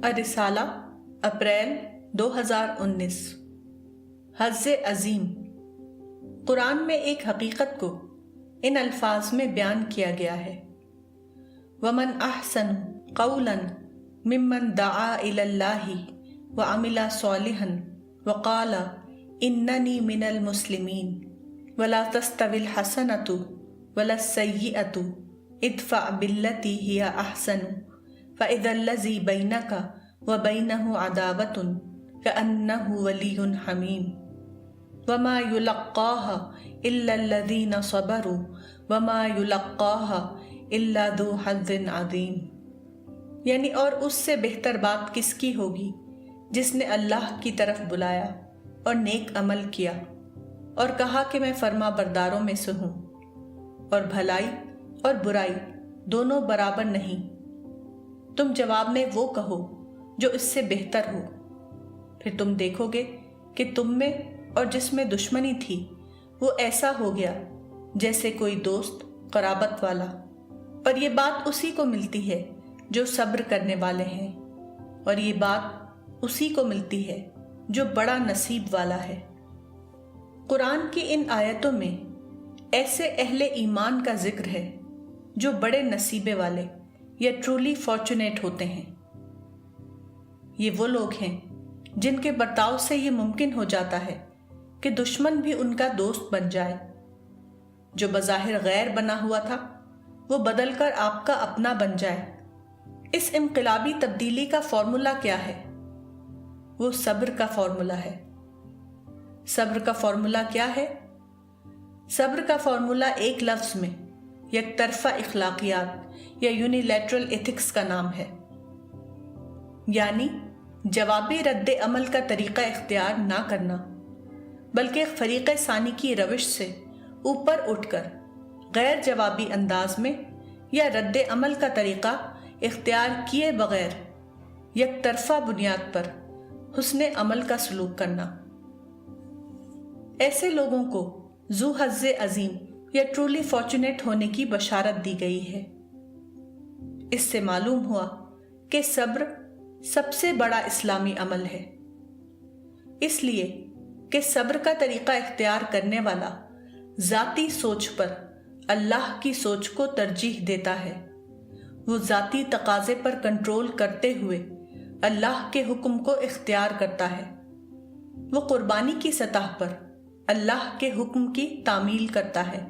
الرسالہ April 2019۔ حظ عظیم۔ قرآن میں ایک حقیقت کو ان الفاظ میں بیان کیا گیا ہے، وَمَنْ أَحْسَنُ قَوْلًا مِّمَّنْ دَعَا إِلَى اللَّهِ وَعَمِلَ صَالِحًا وَقَالَ إِنَّنِي مِنَ الْمُسْلِمِينَ وَلَا تَسْتَوِي الْحَسَنَةُ وَلَا السَّيِّئَةُ ادْفَعْ بِالَّتِي هِيَ أَحْسَنُ فَإِذَا الَّذِي بَيْنَكَ وَبَيْنَهُ عَدَاوَةٌ كَأَنَّهُ وَلِيٌّ حَمِيمٌ وَمَا يُلَقَّاهَا إِلَّا الَّذِينَ صَبَرُوا وَمَا يُلَقَّاهَا إِلَّا ذُو حَظٍّ عَظِيمٍ، یعنی اور اس سے بہتر بات کس کی ہوگی جس نے اللہ کی طرف بلایا اور نیک عمل کیا اور کہا کہ میں فرما برداروں میں سے ہوں، اور بھلائی اور برائی دونوں برابر نہیں۔ تم جواب میں وہ کہو جو اس سے بہتر ہو، پھر تم دیکھو گے کہ تم میں اور جس میں دشمنی تھی وہ ایسا ہو گیا جیسے کوئی دوست قرابت والا، اور یہ بات اسی کو ملتی ہے جو صبر کرنے والے ہیں، اور یہ بات اسی کو ملتی ہے جو بڑا نصیب والا ہے۔ قرآن کی ان آیتوں میں ایسے اہل ایمان کا ذکر ہے جو بڑے نصیبے والے یا ٹرولی فارچونیٹ ہوتے ہیں۔ یہ وہ لوگ ہیں جن کے برتاؤ سے یہ ممکن ہو جاتا ہے کہ دشمن بھی ان کا دوست بن جائے۔ جو بظاہر غیر بنا ہوا تھا وہ بدل کر آپ کا اپنا بن جائے۔ اس انقلابی تبدیلی کا فارمولہ کیا ہے؟ وہ صبر کا فارمولہ ہے۔ صبر کا فارمولہ کیا ہے؟ صبر کا فارمولہ ایک لفظ میں یک طرفہ اخلاقیات یا یونیلیٹرل ایتھکس کا نام ہے، یعنی جوابی رد عمل کا طریقہ اختیار نہ کرنا، بلکہ فریق ثانی کی روش سے اوپر اٹھ کر غیر جوابی انداز میں یا رد عمل کا طریقہ اختیار کیے بغیر یک طرفہ بنیاد پر حسن عمل کا سلوک کرنا۔ ایسے لوگوں کو ذو حظ عظیم یا ٹرولی فارچونیٹ ہونے کی بشارت دی گئی ہے۔ اس سے معلوم ہوا کہ صبر سب سے بڑا اسلامی عمل ہے، اس لیے کہ صبر کا طریقہ اختیار کرنے والا ذاتی سوچ پر اللہ کی سوچ کو ترجیح دیتا ہے۔ وہ ذاتی تقاضے پر کنٹرول کرتے ہوئے اللہ کے حکم کو اختیار کرتا ہے۔ وہ قربانی کی سطح پر اللہ کے حکم کی تعمیل کرتا ہے۔